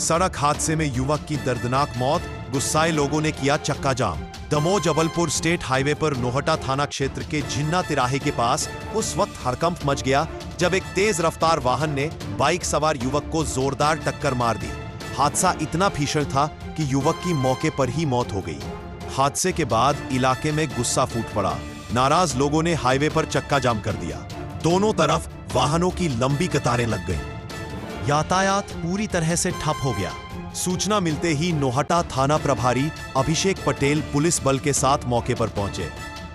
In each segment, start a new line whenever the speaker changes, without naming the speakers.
सड़क हादसे में युवक की दर्दनाक मौत, गुस्साए लोगों ने किया चक्का जाम। दमोह जबलपुर स्टेट हाईवे पर नोहटा थाना क्षेत्र के जिन्ना तिराहे के पास उस वक्त हड़कंप मच गया जब एक तेज रफ्तार वाहन ने बाइक सवार युवक को जोरदार टक्कर मार दी। हादसा इतना भीषण था कि युवक की मौके पर ही मौत हो गई। हादसे के बाद इलाके में गुस्सा फूट पड़ा। नाराज लोगों ने हाईवे पर चक्का जाम कर दिया। दोनों तरफ वाहनों की लंबी कतारें लग गईं। यातायात पूरी तरह से ठप हो गया। सूचना मिलते ही नोहटा थाना प्रभारी अभिषेक पटेल पुलिस बल के साथ मौके पर पहुंचे।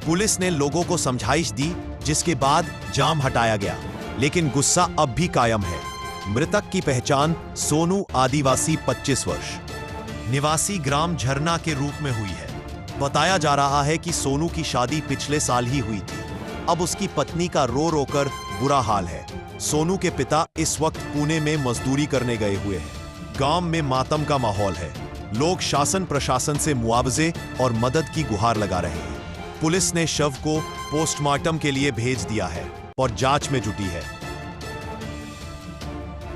पुलिस ने लोगों को समझाइश दी, जिसके बाद जाम हटाया गया, लेकिन गुस्सा अब भी कायम है। मृतक की पहचान सोनू आदिवासी 25 वर्ष निवासी ग्राम झरना के रूप में हुई है। बताया जा रहा है कि सोनू की शादी पिछले साल ही हुई थी। अब उसकी पत्नी का रो रो कर बुरा हाल है। सोनू के पिता इस वक्त पुणे में मजदूरी करने गए हुए हैं। गांव में मातम का माहौल है। लोग शासन प्रशासन से मुआवजे और मदद की गुहार लगा रहे हैं। पुलिस ने शव को पोस्टमार्टम के लिए भेज दिया है और जांच में जुटी है।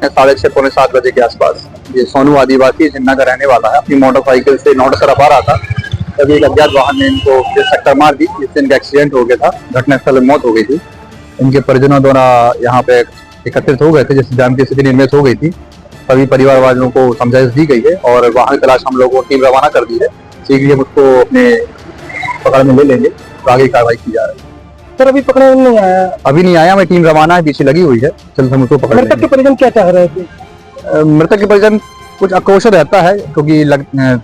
6:30 पौने 7 बजे के आसपास ये सोनू आदिवासी झिन्ना का रहने वाला है। अपनी मोटरसाइकिल से नोहटा तरफ आ रहा था, तभी एक अज्ञात वाहन ने इनको टक्कर मार दी, जिससे इनका एक्सीडेंट हो गया था। घटनास्थल में मौत हो गई थी। इनके परिजनों द्वारा यहाँ पे एकत्रित हो गए थे, जिससे जाम की स्थिति निर्मित हो गई थी। सभी परिवार वालों को समझाइश दी गई है और वाहन तलाश हम लोगों को टीम रवाना कर दी है। शीघ्र ही हम उसको अपने पकड़ में ले लेंगे तो आगे कार्रवाई की जा रही है।
सर अभी पकड़ने नहीं आया?
अभी नहीं आया, हमें टीम रवाना है, पीछे लगी हुई है। जल्द हम उसको पकड़ लेंगे।
मृतक के परिजन क्या चाह रहे थे?
मृतक के परिजन कुछ आक्रोश रहता है, क्योंकि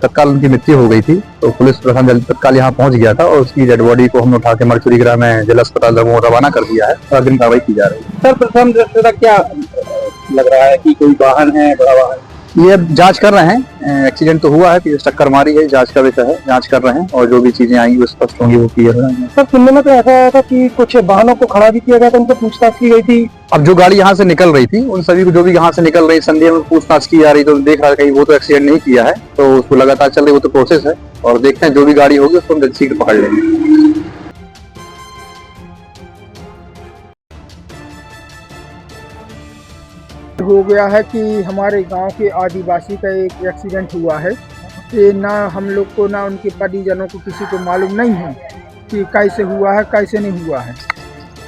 तत्काल उनकी मृत्यु हो गई थी, तो पुलिस प्रशासन तत्काल यहाँ पहुंच गया था और उसकी डेड बॉडी को हमने उठा के मर्चुरी गृह में जिला अस्पताल दमोह रवाना कर दिया है और अग्रिम कार्रवाई की जा रही है।
सर प्रथम दृष्टया क्या लग रहा है कि कोई वाहन है, बड़ा वाहन?
ये जांच कर रहे हैं। एक्सीडेंट तो हुआ है कि टक्कर मारी है, जांच का विषय है, जांच कर रहे हैं और जो भी चीजें आएंगी वो स्पष्ट होंगी, वो क्लियर हो जाएंगी।
सर सुनने में तो ऐसा आया था कि कुछ वाहनों को खड़ा भी किया गया था, उनको पूछताछ की गई थी।
अब जो गाड़ी यहाँ से निकल रही थी, उन सभी को जो भी यहाँ से निकल रही संदेह में पूछताछ की जा रही, तो देख रहा है कहीं वो तो एक्सीडेंट नहीं किया है, तो उसको लगातार चल रही, वो तो प्रोसेस है और देखते हैं जो भी गाड़ी होगी उसको हम शीघ्र पकड़ लेंगे।
हो गया है कि हमारे गांव के आदिवासी का एक एक्सीडेंट हुआ है। ये ना हम लोग को ना उनके परिजनों को किसी को मालूम नहीं है कि कैसे हुआ है, कैसे नहीं हुआ है।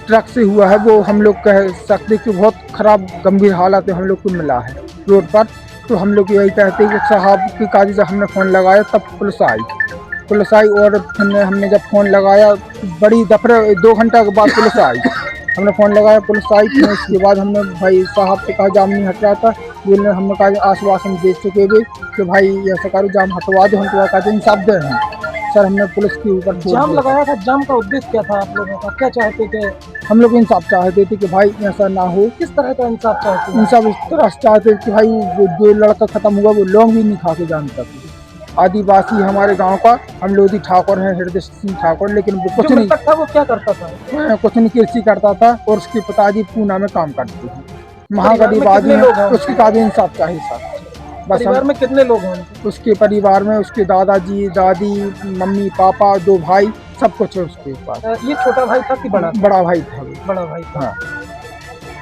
ट्रक से हुआ है, वो हम लोग कह सकते कि बहुत खराब गंभीर हालत में हम लोग को मिला है रोड पर। तो हम लोग यही कहते हैं कि साहब की काजी से हमने फ़ोन लगाया, तब पुलिस आई और हमने जब फ़ोन लगाया बड़ी दफरे 2 घंटा के बाद पुलिस आई। हमने फ़ोन लगाया, पुलिस आई, फिर उसके बाद हमने भाई साहब से कहा जाम नहीं हट रहा था। बोलने हमने कहा आश्वासन दे चुके थे कि भाई ये सरकारी जाम हटवा दो। हम तो कहते इंसाफ दे रहे हैं सर। हमने पुलिस के ऊपर
जाम लगाया था। जाम का उद्देश्य क्या था आप लोगों का? क्या चाहते थे?
हम लोग इंसाफ चाहते थे कि भाई ऐसा ना हो।
किस तरह का इंसाफ चाहते थे?
इंसाफ इस तरह से चाहते थे कि भाई वो जो लड़का खत्म हुआ वो लौंग भी नहीं खा के जान तक। आदिवासी हमारे गांव का हम लोधी ठाकुर हैं, हृदय सिंह ठाकुर, लेकिन वो कुछ नहीं
था। वो क्या करता था?
कुछ नहीं, कृषि करता था और उसके पिताजी पूना में काम करते हैं। महागरीबादी उसकी काफी इंसाफ चाहिए सर। बस
परिवार में कितने लोग हैं?
उसके परिवार में उसके दादाजी, दादी, मम्मी, पापा, 2 भाई, सब कुछ है उसके पास।
ये छोटा भाई था कि बड़ा?
बड़ा भाई था।
बड़ा भाई था।
हाँ।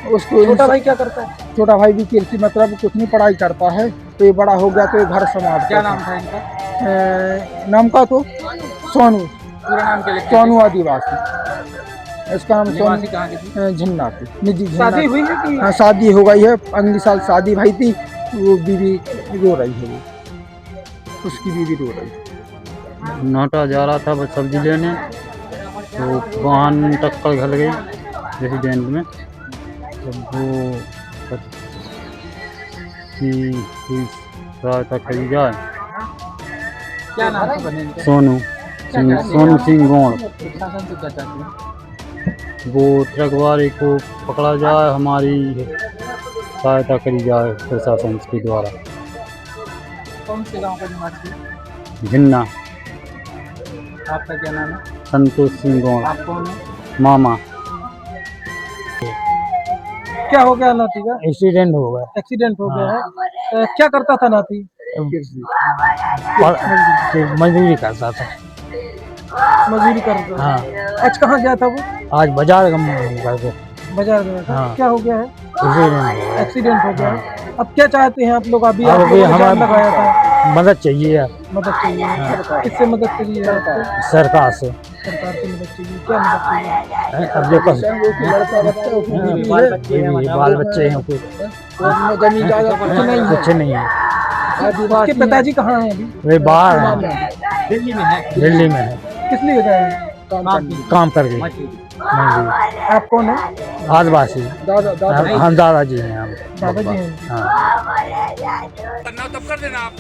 उसको
छोटा भाई क्या करता है?
छोटा भाई भी कृषि मतलब कुछ नहीं, पढ़ाई करता है। तो ये बड़ा हो गया तो ये घर समाज।
क्या नाम था इनका?
नाम का तो सोनू।
पूरा नाम क्या लिखा?
सोनू आदिवासी। इसका नाम सोनू झिन्ना की निजी।
शादी हुई है कि?
हाँ शादी हो गई है। अगले साल शादी भाई थी, वो बीवी रो रही है, वो उसकी बीवी रो रही है।
नोहटा जा रहा था बस सब्जी लेने, तो वाहन टक्कर घल गई रेसिडेंट में। जब वो सहायता करी जाए।
क्या नाम से बने इनके?
सोनू सिंह गौड़।
शासन से क्या चाहते हैं?
वो ट्रक वाले को पकड़ा जाए, हमारी सहायता करी जाए प्रशासन के द्वारा।
कौन से गांव का निवासी?
झिन्ना।
आपका क्या नाम है?
संतोष सिंह गौड़।
आप कौन है?
मामा।
क्या हो गया नाती का?
एक्सीडेंट हो गया।
एक्सीडेंट हो गया है। क्या करता था नाती?
मजदूरी करता था।
मजदूरी करता था।
हाँ।
आज कहाँ गया था वो?
आज बाजार गया
बाजार गया था।
हाँ।
क्या हो गया है?
एक्सीडेंट हो गया।
एक्सीडेंट हो गया है। अब क्या चाहते हैं आप लोग? अभी
अब
आप
अभी
लोगों ने जाम
हमारा
लगाया था,
मदद चाहिए यार,
मदद चाहिए। किससे मदद चाहिए आपको?
सरकार से।
सरकार से मदद चाहिए। क्या मदद चाहिए?
अब देखो
लड़का बच्चा उसमें बीवी है,
बाल बच्चे हैं कोई,
उसमें जमीन जायदाद कुछ नहीं है।
कुछ नहीं है।
आपके पिताजी कहाँ हैं अभी?
वे बाहर हैं, दिल्ली में है,
किस लिए गए हैं?
काम कर गए। नहीं
आप कौन है?
जी, आदिवासी।
दादा दादा
हम दादाजी हैं हम।
दादाजी हैं।
हाँ।
तब कर देना आप।